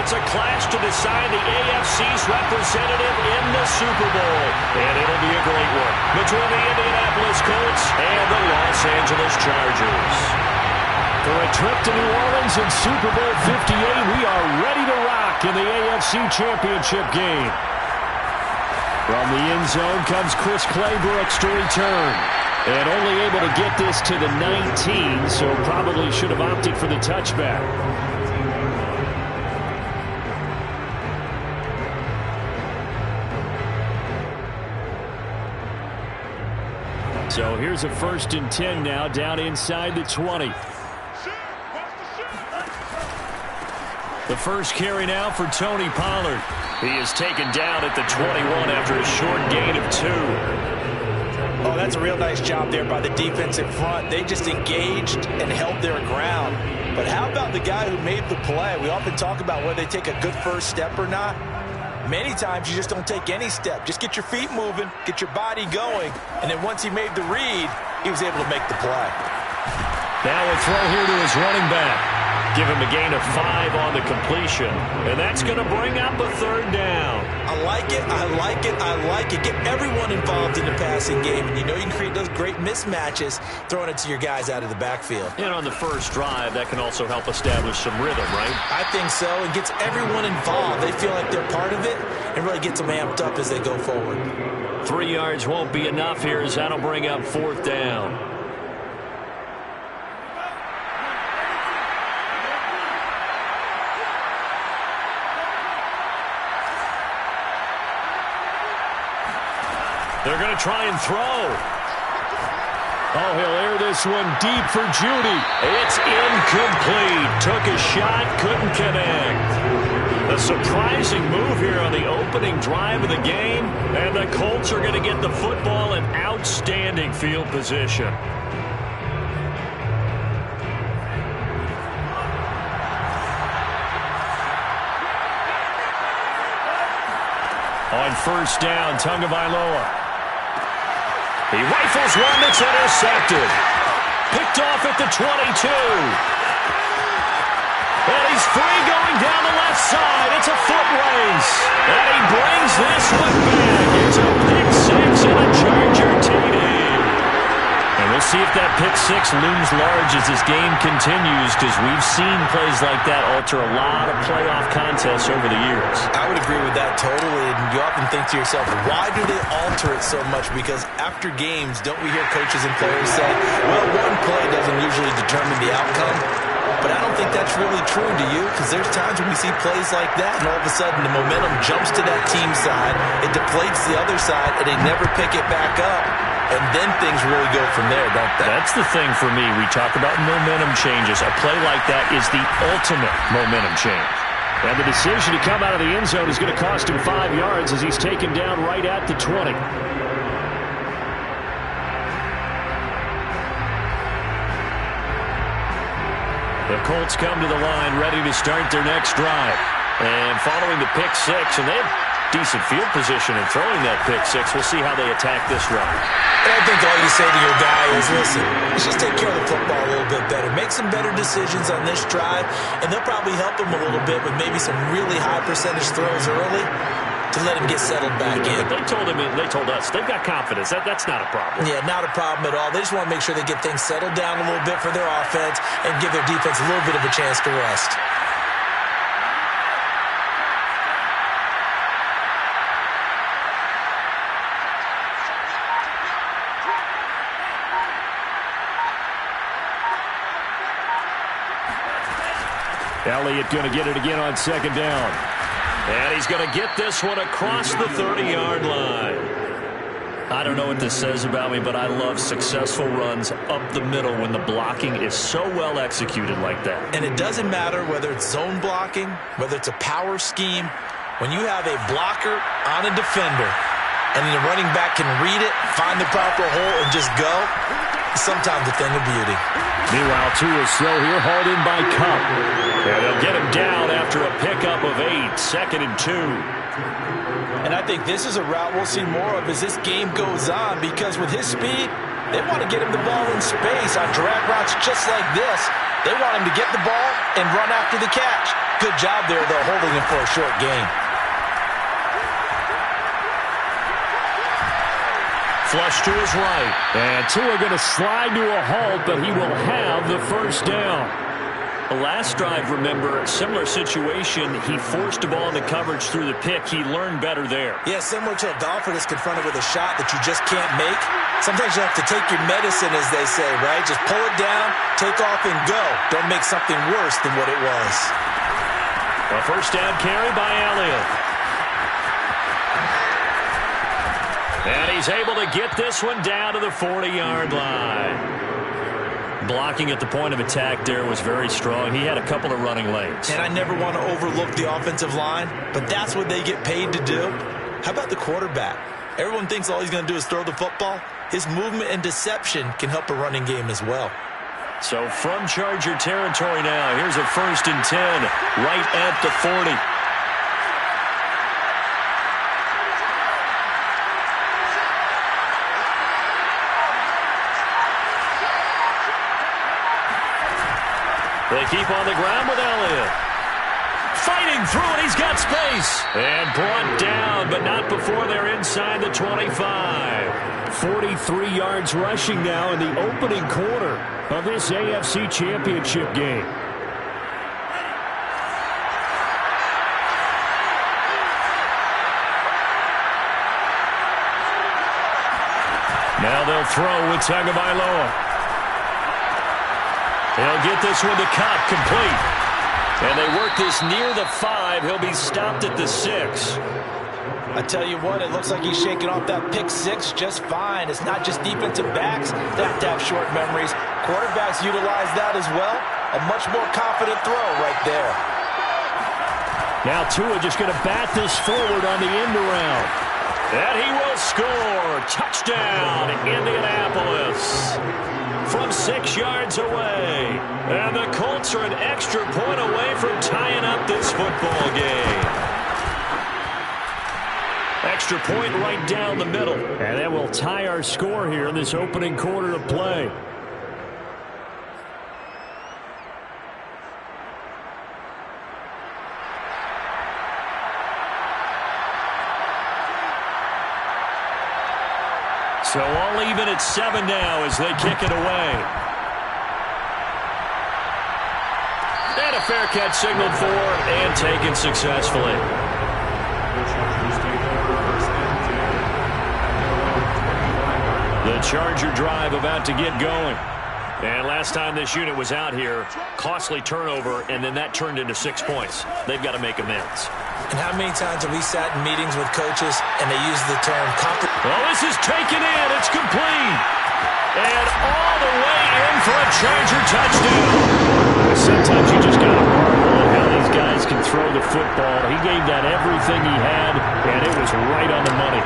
It's a clash to decide the AFC's representative in the Super Bowl. And it'll be a great one between the Indianapolis Colts and the Los Angeles Chargers. For a trip to New Orleans in Super Bowl 58, we are ready to rock in the AFC Championship game. From the end zone comes Chris Claybrooks to return. And only able to get this to the 19, so probably should have opted for the touchback. So here's a 1st and 10 now, down inside the 20. The first carry now for Tony Pollard. He is taken down at the 21 after a short gain of 2. Oh, that's a real nice job there by the defense in front. They just engaged and held their ground. But how about the guy who made the play? We often talk about whether they take a good first step or not. Many times you just don't take any step. Just get your feet moving, get your body going, and then once he made the read, he was able to make the play. Now a throw here to his running back. Give him a gain of 5 on the completion, and that's going to bring up a 3rd down. I like it, I like it, I like it. Get everyone involved in the passing game, and you know you can create those great mismatches throwing it to your guys out of the backfield. And on the first drive, that can also help establish some rhythm, right? I think so. It gets everyone involved. They feel like they're part of it and really gets them amped up as they go forward. 3 yards won't be enough here as that'll bring up 4th down. They're going to try and throw. Oh, he'll air this one deep for Judy. It's incomplete. Took a shot, couldn't connect. A surprising move here on the opening drive of the game. And the Colts are going to get the football in outstanding field position. On 1st down, Tagovailoa. He rifles one that's intercepted. Picked off at the 22. And he's free going down the left side. It's a foot race. And he brings this one back. It's a pick 6 and a Charger TD. And we'll see if that pick 6 looms large as this game continues, because we've seen plays like that alter a lot of playoff contests over the years. I would agree with that totally, and you often think to yourself, why do they alter it so much? Because after games, don't we hear coaches and players say, well, one play doesn't usually determine the outcome? But I don't think that's really true, do you? Because there's times when we see plays like that, and all of a sudden the momentum jumps to that team side, it deflates the other side, and they never pick it back up. And then things really go from there, don't they? That's the thing for me. We talk about momentum changes. A play like that is the ultimate momentum change. And the decision to come out of the end zone is going to cost him 5 yards as he's taken down right at the 20. The Colts come to the line ready to start their next drive. And following the pick 6, and they have decent field position in throwing that pick 6. We'll see how they attack this run. And I think all you say to your guy is, listen, let's just take care of the football a little bit better. Make some better decisions on this drive, and they'll probably help him a little bit with maybe some really high percentage throws early to let him get settled back in. They told us they've got confidence. That's not a problem. Yeah, not a problem at all. They just want to make sure they get things settled down a little bit for their offense and give their defense a little bit of a chance to rest. Elliott going to get it again on 2nd down. And he's going to get this one across the 30-yard line. I don't know what this says about me, but I love successful runs up the middle when the blocking is so well executed like that. And it doesn't matter whether it's zone blocking, whether it's a power scheme. When you have a blocker on a defender and the running back can read it, find the proper hole, and just go, it's sometimes a thing of beauty. Meanwhile, Tua's throw here hauled in by Kupp. And they'll get him down after a pickup of 8, 2nd and 2. And I think this is a route we'll see more of as this game goes on, because with his speed, they want to get him the ball in space on drag routes just like this. They want him to get the ball and run after the catch. Good job there, though, holding him for a short gain. Flush to his right. And Tua going to slide to a halt, but he will have the first down. The last drive, remember, similar situation. He forced the ball into coverage through the pick. He learned better there. Yeah, similar to a golfer that's confronted with a shot that you just can't make. Sometimes you have to take your medicine, as they say, right? Just pull it down, take off, and go. Don't make something worse than what it was. A first down carry by Elliott. And he's able to get this one down to the 40-yard line. Blocking at the point of attack there was very strong. He had a couple of running lanes. And I never want to overlook the offensive line, but that's what they get paid to do. How about the quarterback? Everyone thinks all he's going to do is throw the football. His movement and deception can help a running game as well. So from Charger territory now, here's a 1st and 10 right at the 40. They keep on the ground with Elliott. Fighting through it, he's got space. And brought down, but not before they're inside the 25. 43 yards rushing now in the opening quarter of this AFC Championship game. Now they'll throw with Tagovailoa. He'll get this one to Cobb, complete. And they work this near the 5. He'll be stopped at the 6. I tell you what, it looks like he's shaking off that pick 6 just fine. It's not just defensive backs that have to have short memories. Quarterbacks utilize that as well. A much more confident throw right there. Now Tua just going to bat this forward on the end around. And he will score. Touchdown, Indianapolis. From 6 yards away. And the Colts are an extra point away from tying up this football game. Extra point right down the middle. And that will tie our score here in this opening quarter of play. So all even at 7 now as they kick it away. And a fair catch signaled for and taken successfully. The Charger drive about to get going. And last time this unit was out here, costly turnover, and then that turned into 6 points. They've got to make amends. And how many times have we sat in meetings with coaches and they use the term well, this is taken in. It's complete. And all the way in for a Charger touchdown. Sometimes you just got to marvel at how these guys can throw the football. He gave that everything he had, and it was right on the money.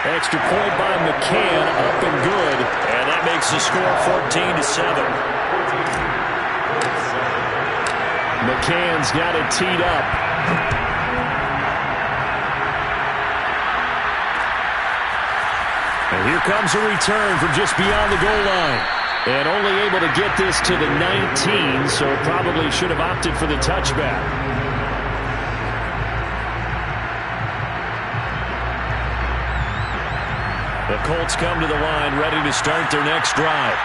Extra point by McCann, up and good. And that makes the score 14-7. McCann's got it teed up. And here comes a return from just beyond the goal line. And only able to get this to the 19, so probably should have opted for the touchback. The Colts come to the line ready to start their next drive.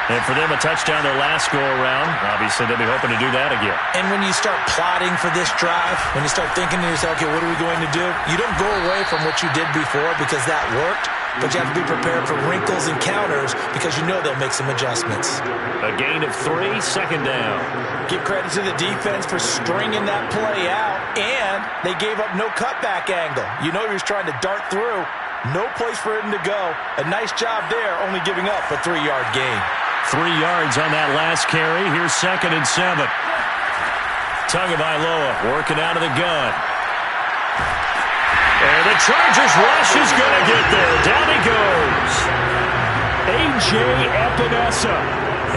And for them, a touchdown their last go-around. Obviously, they'll be hoping to do that again. And when you start plotting for this drive, when you start thinking to yourself, okay, what are we going to do? You don't go away from what you did before because that worked, but you have to be prepared for wrinkles and counters because you know they'll make some adjustments. A gain of 3, second down. Give credit to the defense for stringing that play out, and they gave up no cutback angle. You know he was trying to dart through. No place for him to go. A nice job there, only giving up a 3-yard gain. 3 yards on that last carry. Here's 2nd and 7. Tagovailoa working out of the gun. And the Chargers rush is going to get there. Down he goes. A.J. Epinesa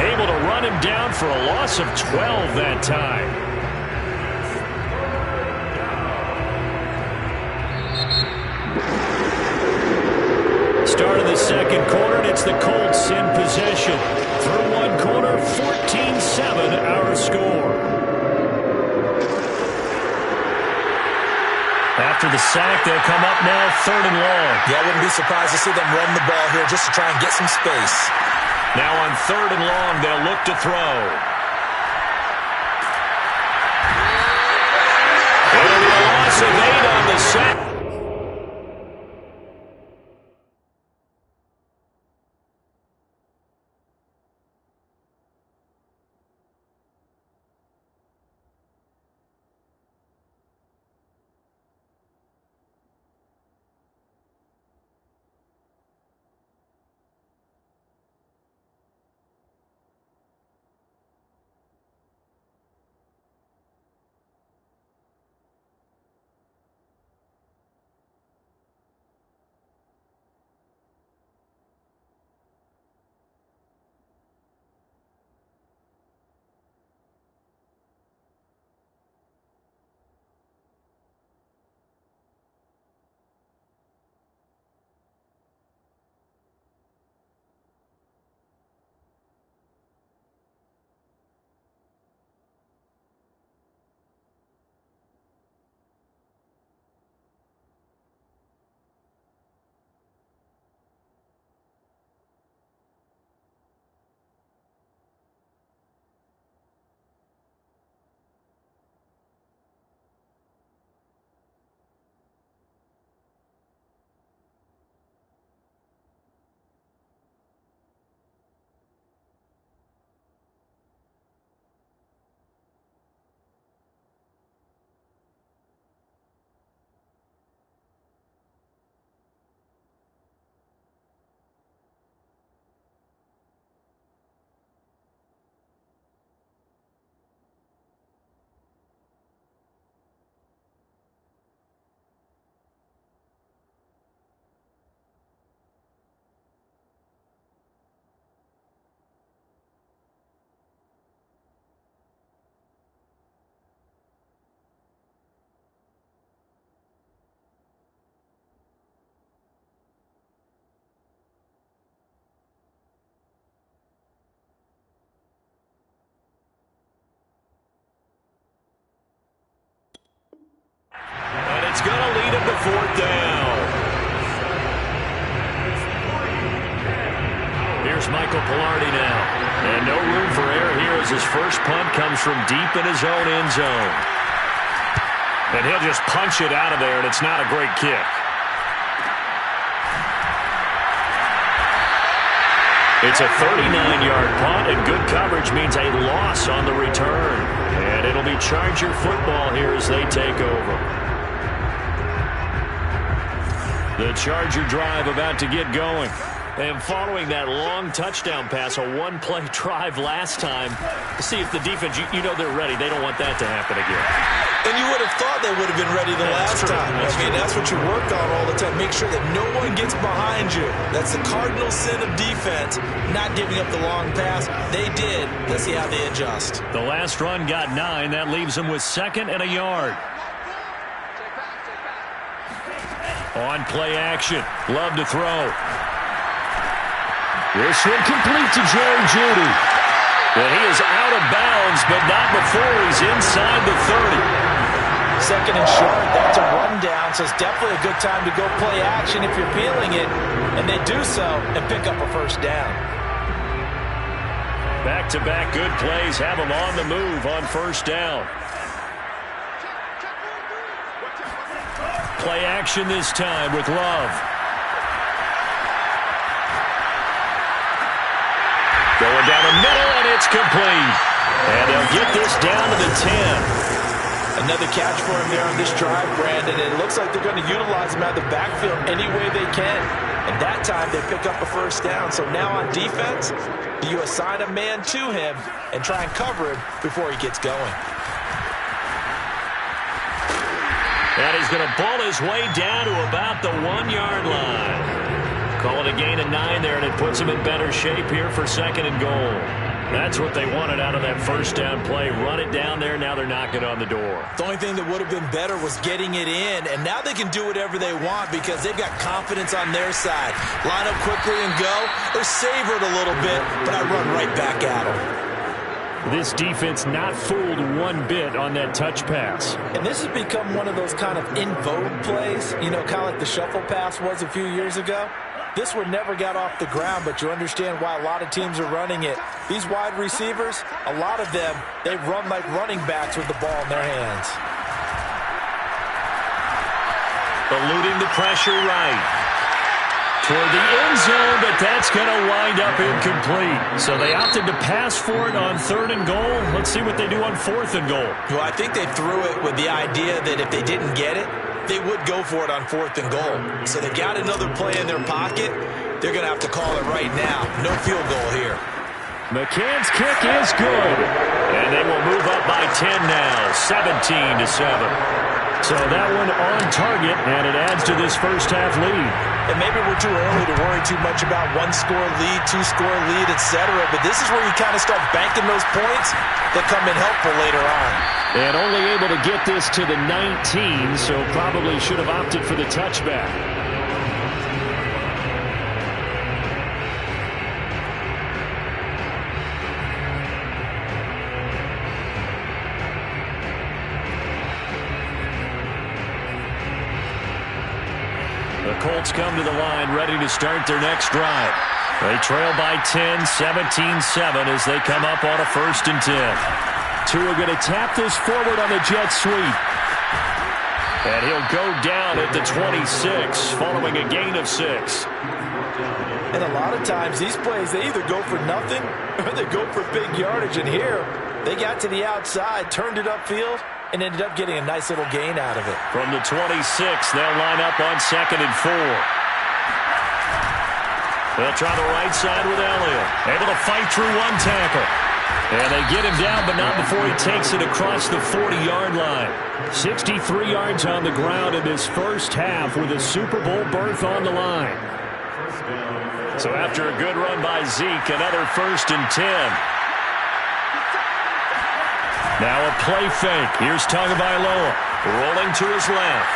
able to run him down for a loss of 12 that time. Start of the second quarter, and it's puts the Colts in possession. Through one quarter, 14-7 our score. After the sack, they'll come up now 3rd and long. Yeah, I wouldn't be surprised to see them run the ball here just to try and get some space. Now on 3rd and long, they'll look to throw. It'll be a loss of 8 on the sack. It's going to lead him to 4th down. Here's Michael Palardy now. And no room for error here as his first punt comes from deep in his own end zone. And he'll just punch it out of there, and it's not a great kick. It's a 39-yard punt, and good coverage means a loss on the return. And it'll be Charger football here as they take over. The Charger drive about to get going. And following that long touchdown pass, a one-play drive last time, to see if the defense, you know they're ready. They don't want that to happen again. And you would have thought they would have been ready the last time. That's what you work on all the time. Make sure that no one gets behind you. That's the cardinal sin of defense, not giving up the long pass. They did. Let's see how they adjust. The last run got 9. That leaves them with 2nd and a yard. On play action. Love to throw. This one complete to Jerry Jeudy. And he is out of bounds, but not before he's inside the 30. 2nd and short. That's a rundown, so it's definitely a good time to go play action if you're feeling it. And they do so and pick up a 1st down. Back-to-back good plays have them on the move on 1st down. Play action this time with Love. Going down the middle, and it's complete. And they'll get this down to the 10. Another catch for him there on this drive, Brandon. It looks like they're going to utilize him out of the backfield any way they can. And that time, they pick up a 1st down. So now on defense, you assign a man to him and try and cover him before he gets going. And he's going to ball his way down to about the 1-yard line. Call it a gain of 9 there, and it puts him in better shape here for 2nd and goal. That's what they wanted out of that first down play. Run it down there. Now they're knocking on the door. The only thing that would have been better was getting it in, and now they can do whatever they want because they've got confidence on their side. Line up quickly and go, or savor it a little bit, but I run right back at them. This defense not fooled one bit on that touch pass. And this has become one of those kind of in vogue plays, you know, kind of like the shuffle pass was a few years ago. This one never got off the ground, but you understand why a lot of teams are running it. These wide receivers, a lot of them, they run like running backs with the ball in their hands. Eluding the pressure right. Toward the end zone, but that's going to wind up incomplete. So they opted to pass for it on 3rd and goal. Let's see what they do on 4th and goal. Well, I think they threw it with the idea that if they didn't get it, they would go for it on 4th and goal. So they've got another play in their pocket. They're going to have to call it right now. No field goal here. McCann's kick is good. And they will move up by 10 now, 17-7. So that one on target, and it adds to this first half lead. And maybe we're too early to worry too much about 1-score lead, 2-score lead, etc. But this is where you kind of start banking those points that come in helpful later on. And only able to get this to the 19, so probably should have opted for the touchback. The Colts come to the line ready to start their next drive. They trail by 10, 17-7 as they come up on a 1st and 10. Tua going to tap this forward on the jet sweep. And he'll go down at the 26 following a gain of 6. And a lot of times these plays, they either go for nothing or they go for big yardage. And here, they got to the outside, turned it upfield, and ended up getting a nice little gain out of it. From the 26, they'll line up on 2nd and 4. They'll try the right side with Elliott. Able to fight through one tackle. And they get him down, but not before he takes it across the 40-yard line. 63 yards on the ground in this first half with a Super Bowl berth on the line. So after a good run by Zeke, another 1st and 10. Now a play fake. Here's Tagovailoa rolling to his left.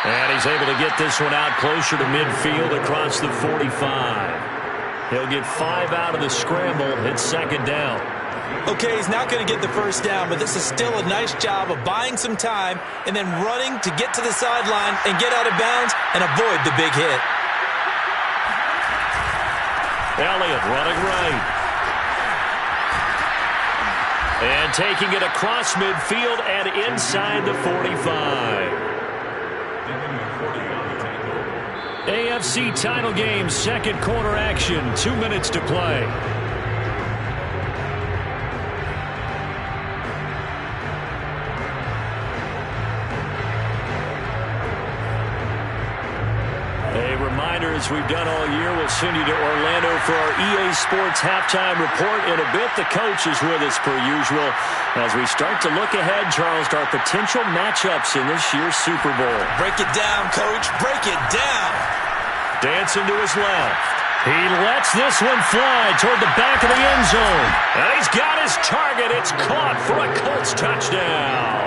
And he's able to get this one out closer to midfield across the 45. He'll get 5 out of the scramble at 2nd down. Okay, he's not going to get the first down, but this is still a nice job of buying some time and then running to get to the sideline and get out of bounds and avoid the big hit. Elliott running right. And taking it across midfield and inside the 45. AFC title game, 2nd quarter action, 2 minutes to play. A reminder, as we've done all year, we'll send you to Orlando for our EA Sports halftime report. In a bit, the coach is with us per usual as we start to look ahead, Charles, to our potential matchups in this year's Super Bowl. Break it down, Coach. Break it down. Dancing to his left. He lets this one fly toward the back of the end zone. And he's got his target. It's caught for a Colts touchdown.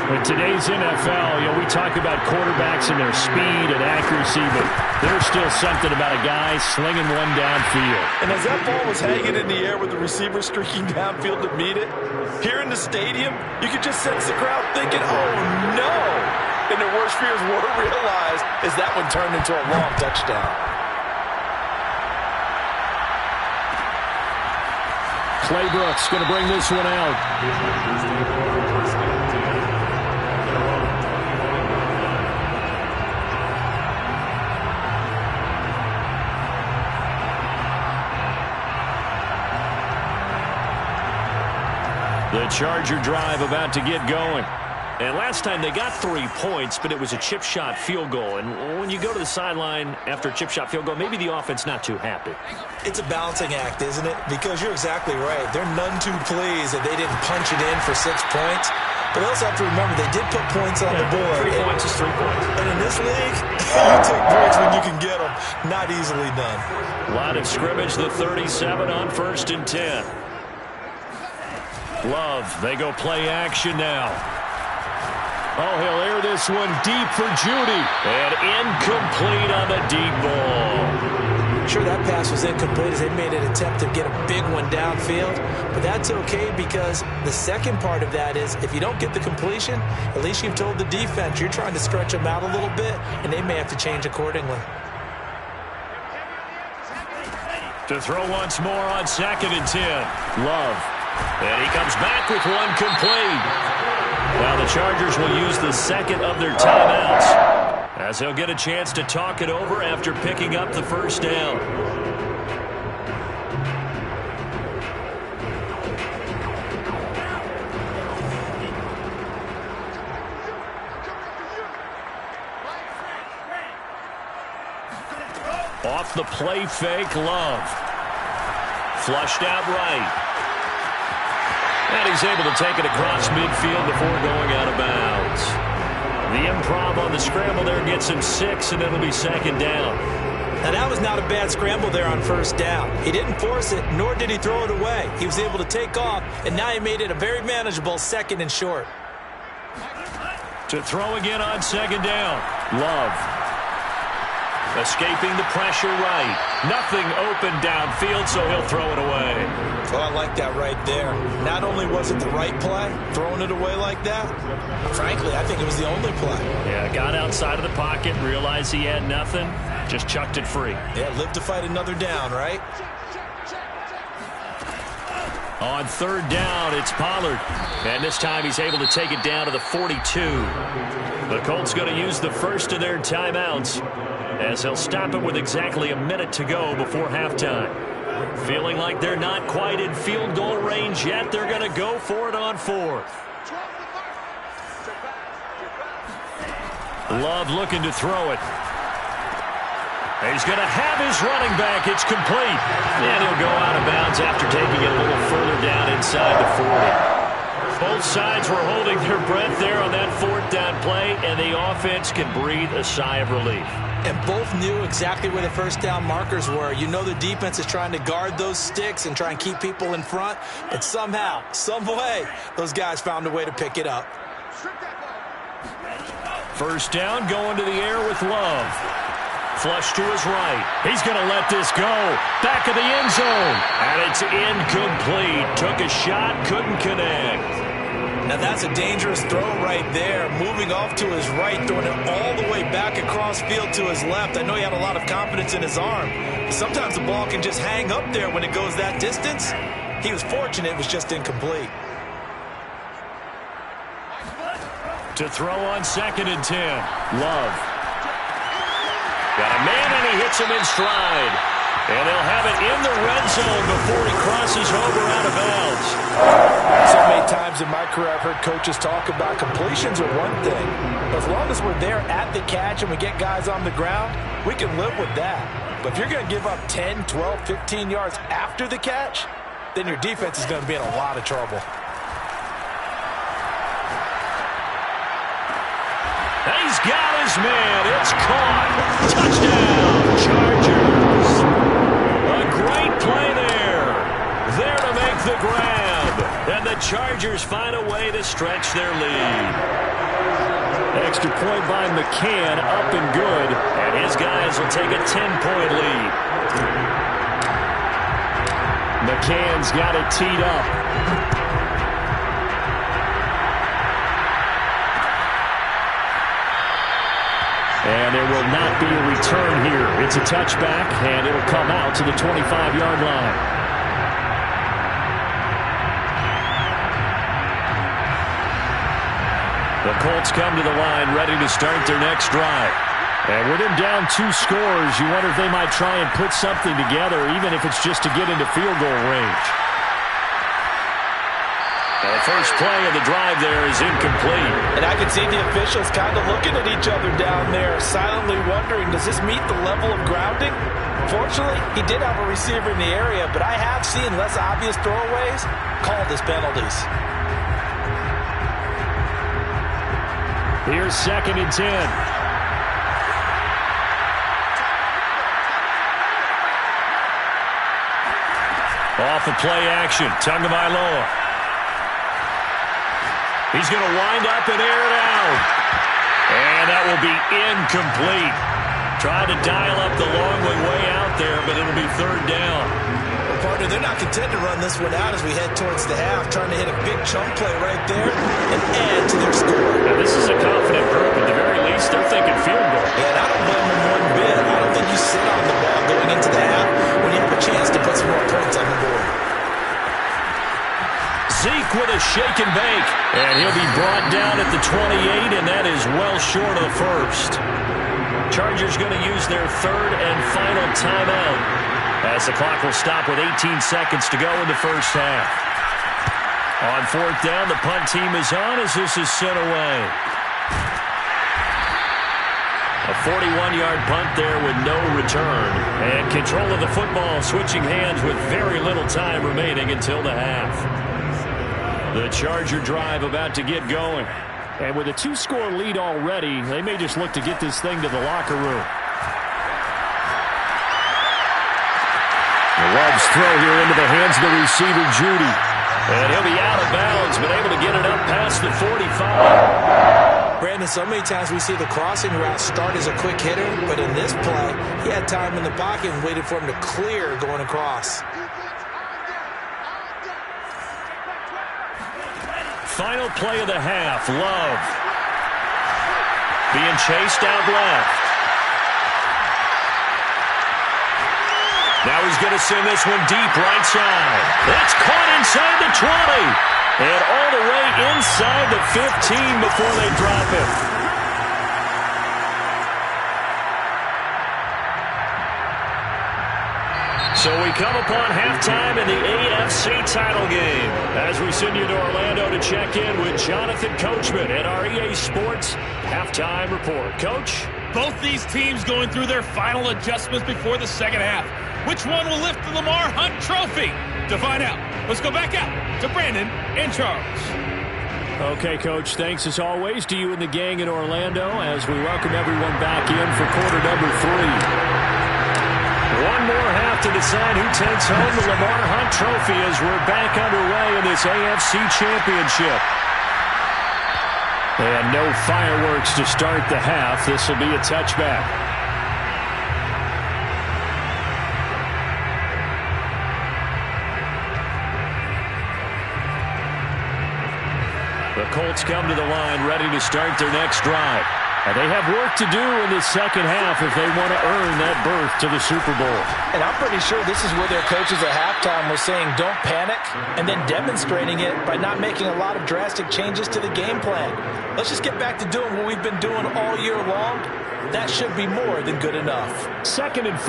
In today's NFL, we talk about quarterbacks and their speed and accuracy, but there's still something about a guy slinging one downfield. And as that ball was hanging in the air with the receiver streaking downfield to meet it, here in the stadium, you could just sense the crowd thinking, oh, no. And their worst fears were realized as that one turned into a long touchdown. Clay Brooks going to bring this one out. The Charger drive about to get going. And last time they got 3 points, but it was a chip shot field goal. And when you go to the sideline after a chip shot field goal, maybe the offense not too happy. It's a balancing act, isn't it? Because you're exactly right. They're none too pleased that they didn't punch it in for 6 points. But they also have to remember they did put points on the board. 3 points is 3 points. And in this league, you take breaks when you can get them. Not easily done. Line of scrimmage, the 37 on 1st and 10. Love, they go play action now. Oh, he'll air this one deep for Judy. And incomplete on the deep ball. Sure, that pass was incomplete as they made an attempt to get a big one downfield. But that's okay because the second part of that is if you don't get the completion, at least you've told the defense you're trying to stretch them out a little bit, and they may have to change accordingly. To throw once more on 2nd and 10. Love. And he comes back with one complete. Now the Chargers will use the second of their timeouts as they'll get a chance to talk it over after picking up the first down. Off the play fake, Love. Flushed out right. And he's able to take it across midfield before going out of bounds. The improv on the scramble there gets him 6, and it'll be 2nd down. Now, that was not a bad scramble there on 1st down. He didn't force it, nor did he throw it away. He was able to take off, and now he made it a very manageable 2nd and short. To throw again on 2nd down. Love. Escaping the pressure right. Nothing open downfield, so he'll throw it away. Well, I like that right there. Not only was it the right play, throwing it away like that, frankly, I think it was the only play. Yeah, got outside of the pocket, realized he had nothing, just chucked it free. Yeah, live to fight another down, right? On 3rd down, it's Pollard. And this time he's able to take it down to the 42. The Colts going to use the first of their timeouts as they'll stop it with exactly a minute to go before halftime. Feeling like they're not quite in field goal range yet, they're going to go for it on 4th. Love looking to throw it. He's going to have his running back. It's complete. And he'll go out of bounds after taking it a little further down inside the 40. Both sides were holding their breath there on that 4th down play, and the offense can breathe a sigh of relief. And both knew exactly where the 1st down markers were. You know the defense is trying to guard those sticks and try and keep people in front, but somehow, some way, those guys found a way to pick it up. 1st down, going to the air with Love. Flush to his right. He's going to let this go. Back of the end zone. And it's incomplete. Took a shot, couldn't connect. Now that's a dangerous throw right there. Moving off to his right, throwing it all the way back across field to his left. I know he had a lot of confidence in his arm. But sometimes the ball can just hang up there when it goes that distance. He was fortunate it was just incomplete. To throw on 2nd and 10. Love. Got a man, and he hits him in stride. And they'll have it in the red zone before he crosses over out of bounds. So many times in my career I've heard coaches talk about completions are one thing. But as long as we're there at the catch and we get guys on the ground, we can live with that. But if you're going to give up 10, 12, 15 yards after the catch, then your defense is going to be in a lot of trouble. He's got his man. It's caught. Touchdown, Chargers. A great play there. There to make the grab. And the Chargers find a way to stretch their lead. Extra point by McCann, up and good. And his guys will take a 10-point lead. McCann's got it teed up. And there will not be a return here. It's a touchback, and it'll come out to the 25-yard line. The Colts come to the line ready to start their next drive. And with him down 2 scores, you wonder if they might try and put something together, even if it's just to get into field goal range. And the first play of the drive there is incomplete. And I can see the officials kind of looking at each other down there, silently wondering, does this meet the level of grounding? Fortunately, he did have a receiver in the area, but I have seen less obvious throwaways called as penalties. Here's 2nd and 10. Off the play action, Tagovailoa. He's going to wind up and air it out. And that will be incomplete. Tried to dial up the long way out there, but it'll be 3rd down. Well, partner, they're not content to run this one out as we head towards the half, trying to hit a big chunk play right there and add to their score. Now, this is a confident group. At the very least, they're thinking field goal. Yeah, and I don't blame them one bit. I don't think you sit on the ball going into the half when you have a chance to put some more points on the board. Zeke with a shake and bake. And he'll be brought down at the 28, and that is well short of the first. Chargers going to use their 3rd and final timeout as the clock will stop with 18 seconds to go in the first half. On 4th down, the punt team is on as this is sent away. A 41-yard punt there with no return. And control of the football switching hands with very little time remaining until the half. The Charger drive about to get going. And with a 2-score lead already, they may just look to get this thing to the locker room. Love's throw here into the hands of the receiver, Judy. And he'll be out of bounds, but able to get it up past the 45. Brandon, so many times we see the crossing route start as a quick hitter, but in this play, he had time in the pocket and waited for him to clear going across. Final play of the half, Love. Being chased out left. Now he's going to send this one deep right side. That's caught inside the 20. And all the way inside the 15 before they drop it. So we come upon halftime in the AFC title game as we send you to Orlando to check in with Jonathan Coachman at our EA Sports Halftime Report. Coach? Both these teams going through their final adjustments before the second half. Which one will lift the Lamar Hunt Trophy? To find out, let's go back out to Brandon and Charles. Okay, Coach, thanks as always to you and the gang in Orlando as we welcome everyone back in for quarter number 3. One more half to decide who takes home the Lamar Hunt Trophy as we're back underway in this AFC Championship. And no fireworks to start the half. This will be a touchback. The Colts come to the line ready to start their next drive. And they have work to do in the second half if they want to earn that berth to the Super Bowl. And I'm pretty sure this is where their coaches at halftime were saying don't panic and then demonstrating it by not making a lot of drastic changes to the game plan. Let's just get back to doing what we've been doing all year long. That should be more than good enough. 2nd and 5.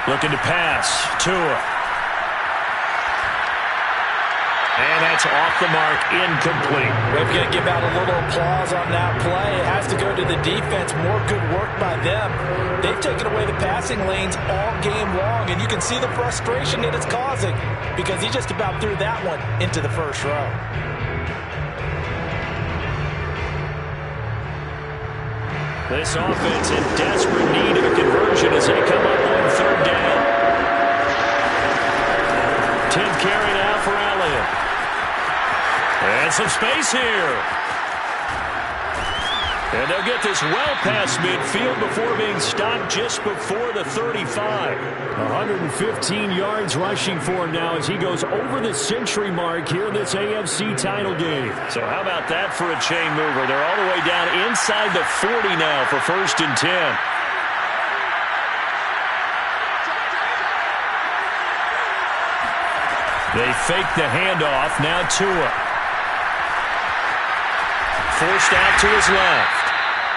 Looking to pass. Tua. And that's off the mark, incomplete. We're going to give out a little applause on that play. It has to go to the defense. More good work by them. They've taken away the passing lanes all game long, and you can see the frustration that it's causing because he just about threw that one into the first row. This offense in desperate need of a conversion as they come up on 3rd down. 10th carry now for Elliott. And some space here. And they'll get this well past midfield before being stopped just before the 35. 115 yards rushing for him now as he goes over the century mark here in this AFC title game. So how about that for a chain mover? They're all the way down inside the 40 now for 1st and 10. They fake the handoff. Now Tua. Forced out to his left.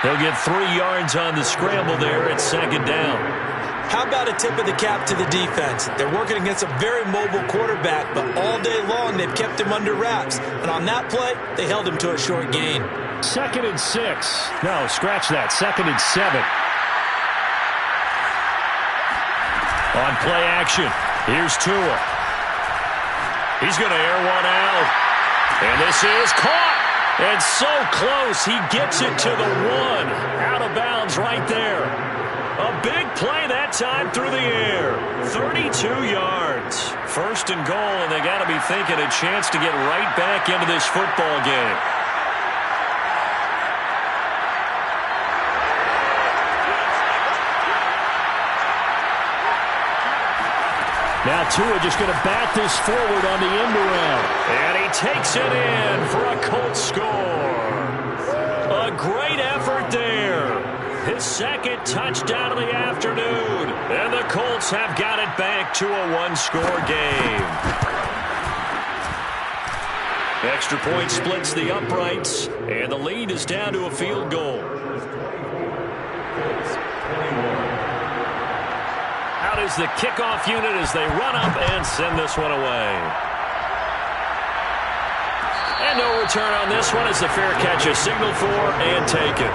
He'll get 3 yards on the scramble there at 2nd down. How about a tip of the cap to the defense? They're working against a very mobile quarterback, but all day long they've kept him under wraps. And on that play, they held him to a short gain. 2nd and 6. No, scratch that. 2nd and 7. On play action, here's Tua. He's going to air one out. And this is caught. And so close, he gets it to the one. Out of bounds right there. A big play that time through the air. 32 yards. First and goal, and they got to be thinking a chance to get right back into this football game. Now Tua just going to bat this forward on the end around. And he takes it in for a Colts score. A great effort there. His second touchdown of the afternoon. And the Colts have got it back to a one-score game. Extra point splits the uprights. And the lead is down to a field goal. Out is the kickoff unit as they run up and send this one away. And no return on this one as the fair catch is signaled for and taken.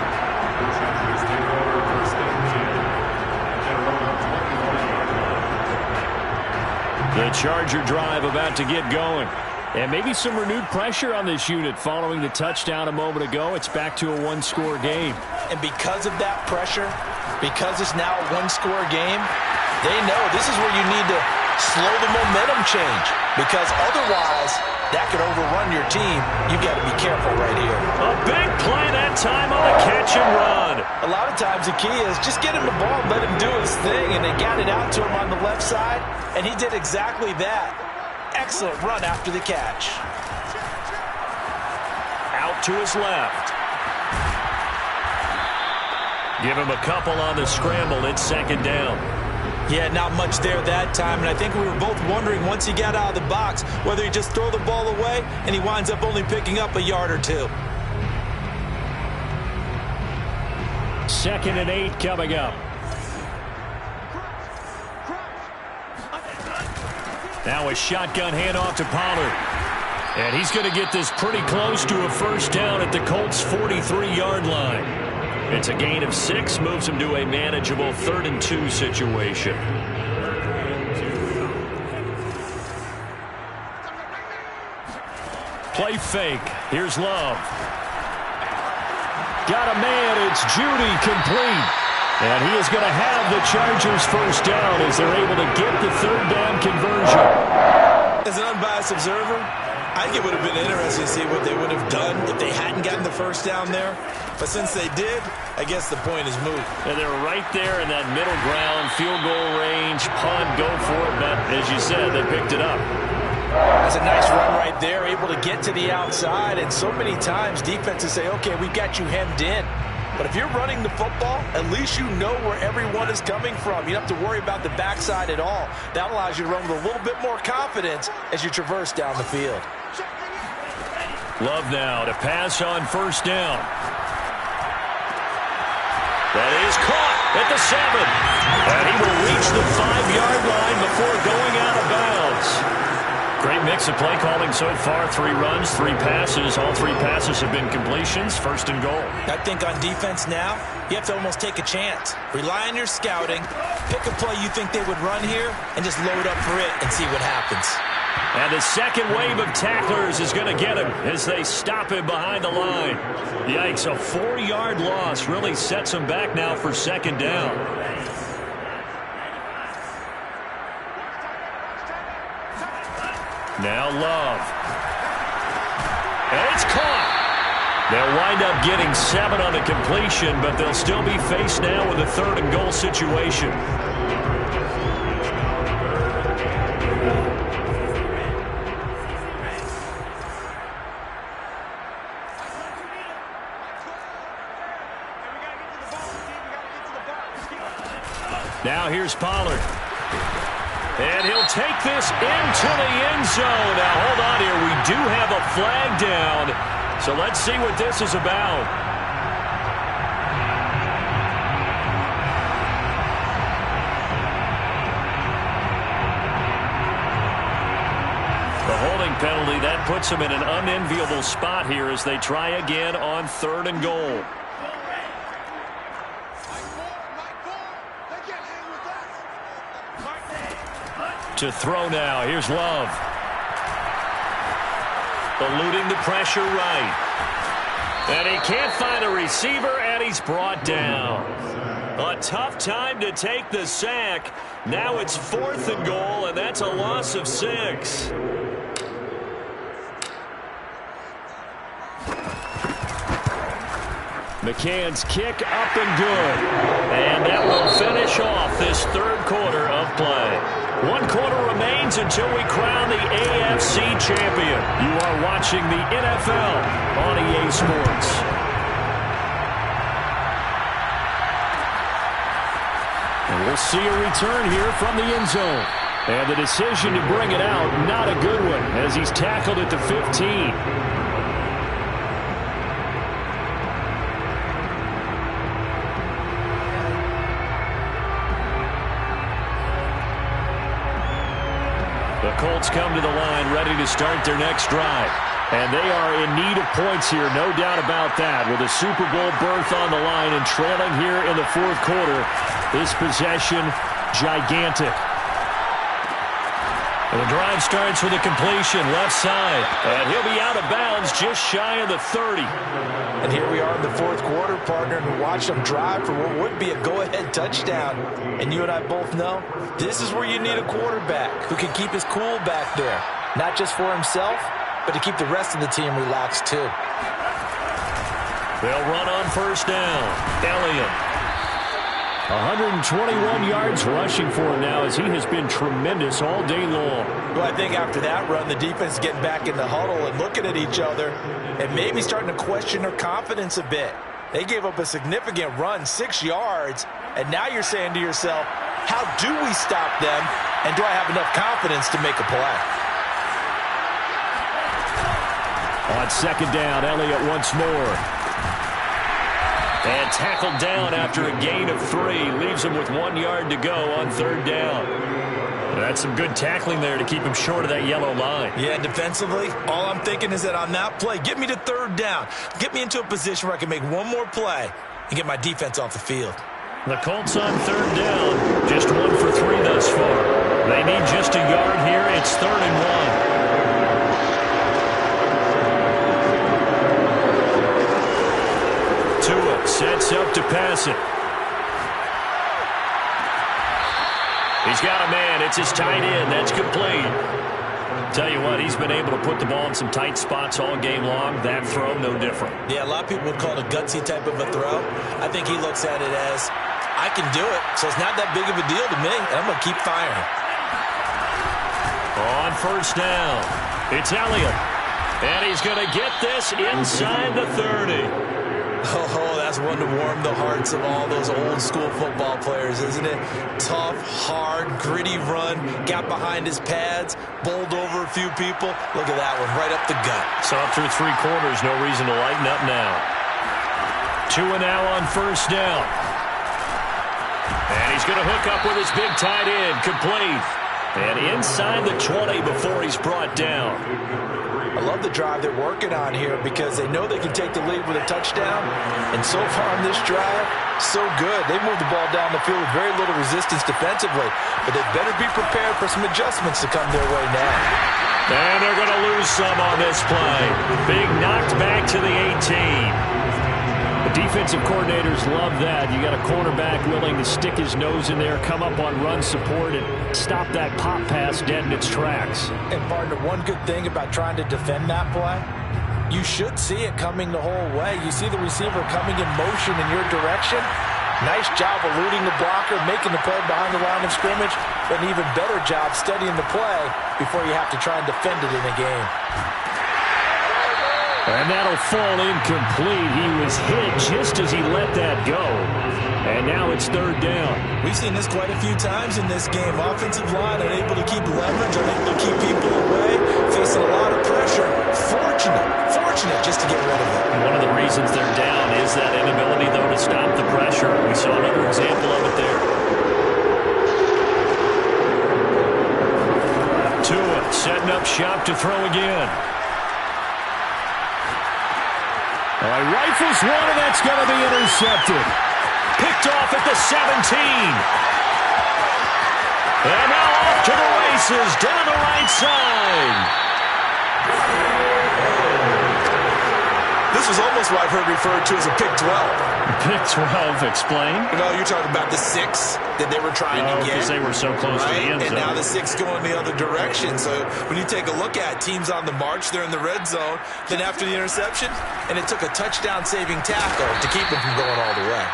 The Charger drive about to get going. And maybe some renewed pressure on this unit following the touchdown a moment ago. It's back to a one-score game. And because of that pressure, because it's now a one-score game, they know this is where you need to slow the momentum change, because otherwise that could overrun your team. You've got to be careful right here. A big play that time on a catch and run. A lot of times the key is just get him the ball, let him do his thing, and they got it out to him on the left side, and he did exactly that. Excellent run after the catch. Out to his left. Give him a couple on the scramble. It's second down. Yeah, not much there that time, and I think we were both wondering once he got out of the box whether he just throw the ball away, and he winds up only picking up a yard or two. 2nd and 8 coming up. Now a shotgun handoff to Pollard. And he's going to get this pretty close to a first down at the Colts' 43-yard line. It's a gain of 6, moves him to a manageable 3rd and 2 situation. Play fake. Here's Love. Got a man. It's Judy complete. And he is going to have the Chargers first down as they're able to get the 3rd down conversion. As an unbiased observer, I think it would have been interesting to see what they would have done if they hadn't gotten the first down there. But since they did, I guess the point is moot. And they're right there in that middle ground, field goal range, punt, go for it. But as you said, they picked it up. That's a nice run right there, able to get to the outside. And so many times defenses say, okay, we've got you hemmed in. But if you're running the football, at least you know where everyone is coming from. You don't have to worry about the backside at all. That allows you to run with a little bit more confidence as you traverse down the field. Love now to pass on first down. That is caught at the 7. And he will reach the 5-yard line before going out of bounds. Great mix of play calling so far. 3 runs, 3 passes. All 3 passes have been completions. 1st and goal. I think on defense now, you have to almost take a chance. Rely on your scouting. Pick a play you think they would run here and just load up for it and see what happens. And the second wave of tacklers is going to get him as they stop him behind the line. Yikes, a 4-yard loss really sets him back now for 2nd down. Now Love. And it's caught. They'll wind up getting 7 on the completion, but they'll still be faced now with a 3rd and goal situation. Now here's Pollard. And he'll take this into the end zone. Now hold on here. We do have a flag down. So let's see what this is about. The holding penalty, that puts them in an unenviable spot here as they try again on 3rd and goal. To throw now. Here's Love. eluding the pressure right. And he can't find a receiver, and he's brought down. A tough time to take the sack. Now it's 4th and goal, and that's a loss of 6. McCann's kick up and good. And that will finish off this 3rd quarter of play. 1 quarter remains until we crown the AFC champion. You are watching the NFL on EA Sports. And we'll see a return here from the end zone. And the decision to bring it out, not a good one, as he's tackled at the 15. The Colts come to the line ready to start their next drive. And they are in need of points here, no doubt about that. With a Super Bowl berth on the line and trailing here in the 4th quarter, this possession gigantic. And the drive starts with a completion left side. And he'll be out of bounds just shy of the 30. And here we are in the 4th quarter, partner, and watch them drive for what would be a go-ahead touchdown. And you and I both know this is where you need a quarterback who can keep his cool back there. Not just for himself, but to keep the rest of the team relaxed too. They'll run on 1st down. Elliott. 121 yards rushing for him now, as he has been tremendous all day long. Well, I think after that run, the defense is getting back in the huddle and looking at each other and maybe starting to question their confidence a bit. They gave up a significant run, 6 yards, and now you're saying to yourself, how do we stop them, and do I have enough confidence to make a play? On 2nd down, Elliott once more. And tackled down after a gain of 3. Leaves him with 1 yard to go on 3rd down. That's some good tackling there to keep him short of that yellow line. Yeah, defensively, all I'm thinking is that on that play, get me to 3rd down. Get me into a position where I can make one more play and get my defense off the field. The Colts on 3rd down. Just 1 for 3 thus far. They need just a yard here. It's 3rd and 1. Tua sets up to pass it. He's got a man. It's his tight end. That's complete. Tell you what, he's been able to put the ball in some tight spots all game long. That throw, no different. Yeah, a lot of people would call it a gutsy type of a throw. I think he looks at it as, I can do it, so it's not that big of a deal to me, and I'm going to keep firing. On 1st down, it's Elliott. And he's going to get this inside the 30. Oh, that's one to warm the hearts of all those old-school football players, isn't it? Tough, hard, gritty run, got behind his pads, bowled over a few people. Look at that one, right up the gut. So through 3 quarters, no reason to lighten up now. Tua now on 1st down. And he's going to hook up with his big tight end, complete. And inside the 20 before he's brought down. I love the drive they're working on here because they know they can take the lead with a touchdown. And so far on this drive, so good. They moved the ball down the field with very little resistance defensively. But they better be prepared for some adjustments to come their way now. And they're going to lose some on this play. Big knocked back to the 18. The defensive coordinators love that. You got a cornerback willing to stick his nose in there, come up on run support, and stop that pop pass dead in its tracks. And partner, one good thing about trying to defend that play, you should see it coming the whole way. You see the receiver coming in motion in your direction. Nice job eluding the blocker, making the play behind the line of scrimmage, but an even better job studying the play before you have to try and defend it in a game. And that'll fall incomplete. He was hit just as he let that go. And now it's 3rd down. We've seen this quite a few times in this game. Offensive line unable to keep leverage, unable to keep people away, facing a lot of pressure. Fortunate just to get rid of it. One of the reasons they're down is that inability, though, to stop the pressure. We saw another example of it there. Tua setting up shop to throw again. All right, rifles one, and that's going to be intercepted. Picked off at the 17. And now off to the races down the right side. This was almost what I've heard referred to as a Pick 12. Pick 12, explain? No, you're talking about the 6 that they were trying to get. Because they were so close to the end zone. And now the 6 going the other direction. So when you take a look at teams on the march, they're in the red zone. Then after the interception, and it took a touchdown-saving tackle to keep them from going all the way.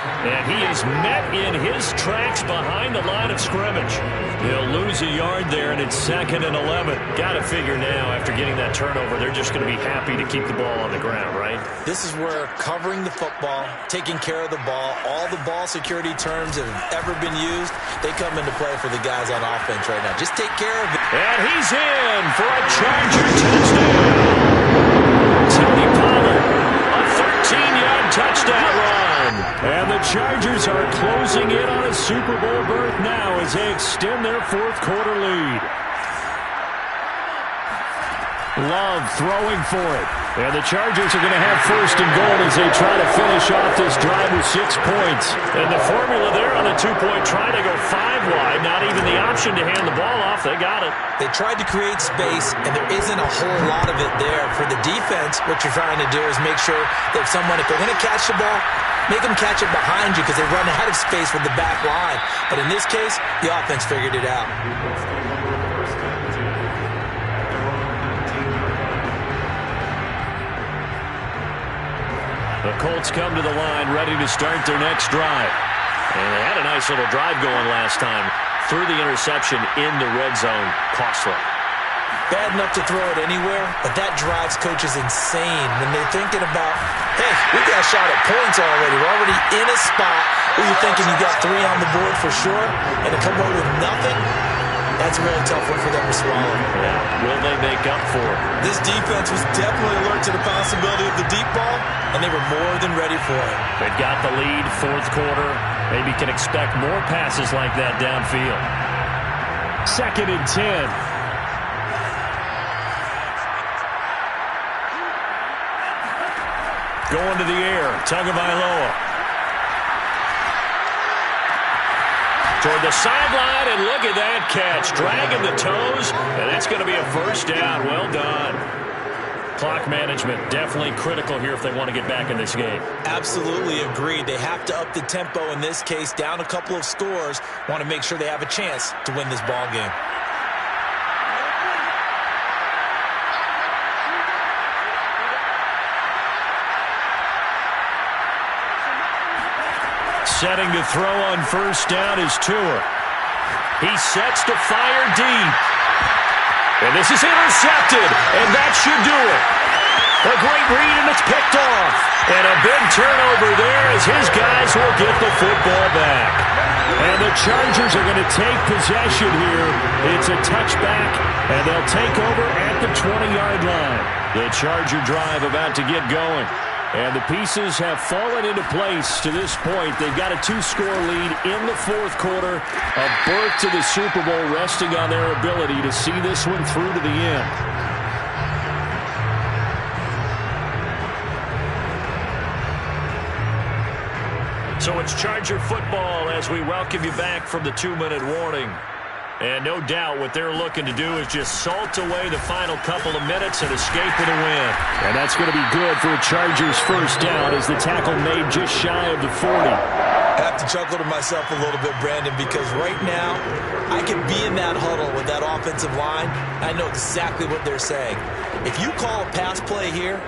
And he is met in his tracks behind the line of scrimmage. He'll lose a yard there, and it's 2nd and 11. Got to figure now, after getting that turnover, they're just going to be happy to keep the ball on the ground, right? This is where covering the football, taking care of the ball, all the ball security terms that have ever been used, they come into play for the guys on offense right now. Just take care of it. And he's in for a Charger touchdown. Tony Pollard, a 13-yard touchdown run. And the Chargers are closing in on a Super Bowl berth now as they extend their 4th quarter lead. Love throwing for it. And the Chargers are going to have 1st and goal as they try to finish off this drive with 6 points. And the formula there on a 2-point try to go 5 wide. Not even the option to hand the ball off. They got it. They tried to create space, and there isn't a whole lot of it there. For the defense, what you're trying to do is make sure that if they're going to catch the ball, make them catch it behind you because they run out of space with the back line. But in this case, the offense figured it out. The Colts come to the line ready to start their next drive. And they had a nice little drive going last time. Through the interception in the red zone. Costly. Bad enough to throw it anywhere, but that drives coaches insane when they're thinking about, hey, we got a shot at points already. We're already in a spot where you're thinking you got 3 on the board for sure, and to come away with nothing, that's a really tough one for them to swallow. Yeah, will they make up for it? This defense was definitely alert to the possibility of the deep ball, and they were more than ready for it. They've got the lead, 4th quarter. Maybe can expect more passes like that downfield. 2nd and 10. Going to the air, Tagovailoa. Toward the sideline, and look at that catch. Dragging the toes, and it's going to be a 1st down. Well done. Clock management definitely critical here if they want to get back in this game. Absolutely agreed. They have to up the tempo in this case, down a couple of scores. Want to make sure they have a chance to win this ball game. Setting to throw on 1st down is Tua. He sets to fire deep. And this is intercepted, and that should do it. A great read, and it's picked off. And a big turnover there as his guys will get the football back. And the Chargers are going to take possession here. It's a touchback, and they'll take over at the 20-yard line. The Charger drive about to get going. And the pieces have fallen into place to this point. They've got a 2-score lead in the 4th quarter. A berth to the Super Bowl resting on their ability to see this one through to the end. So it's Charger football as we welcome you back from the 2-minute warning. And no doubt what they're looking to do is just salt away the final couple of minutes and escape with a win. And that's going to be good for a Chargers 1st down as the tackle made just shy of the 40. I have to chuckle to myself a little bit, Brandon, because right now I can be in that huddle with that offensive line. I know exactly what they're saying. If you call a pass play here,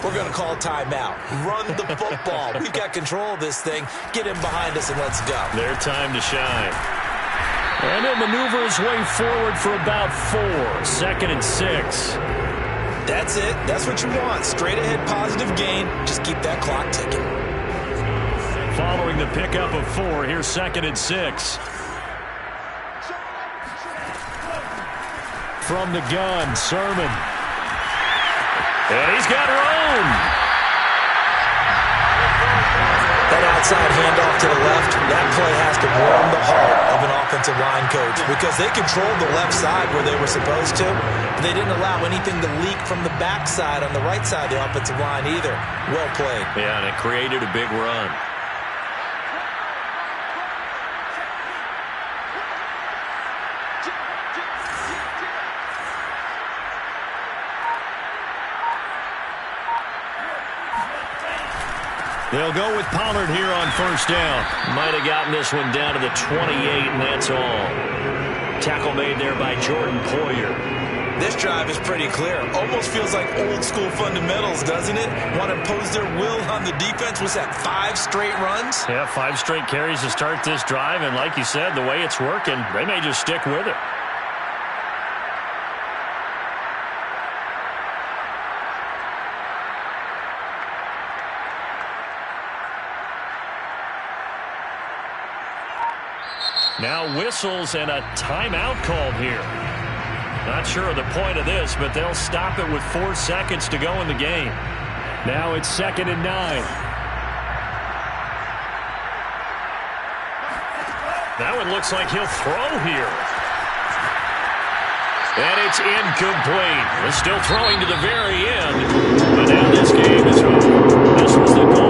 we're going to call timeout. Run the football. We've got control of this thing. Get in behind us and let's go. Their time to shine. And he'll maneuver his way forward for about 4. 2nd and 6. That's it. That's what you want. Straight ahead positive gain. Just keep that clock ticking. Following the pickup of 4, here's 2nd and 6. From the gun, Sermon. And he's got room. That outside handoff to the left, that play has to warm the heart of an offensive line coach because they controlled the left side where they were supposed to, but they didn't allow anything to leak from the backside on the right side of the offensive line either. Well played. Yeah, and it created a big run. They'll go with Pollard here on first down. Might have gotten this one down to the 28, and that's all. Tackle made there by Jordan Poyer. This drive is pretty clear. Almost feels like old school fundamentals, doesn't it? Want to impose their will on the defense. Was that 5 straight runs? Yeah, 5 straight carries to start this drive. And like you said, the way it's working, they may just stick with it. Now whistles and a timeout called here. Not sure of the point of this, but they'll stop it with 4 seconds to go in the game. Now it's 2nd and 9. That one looks like he'll throw here. And it's incomplete. They're still throwing to the very end. But now this game is over. This was the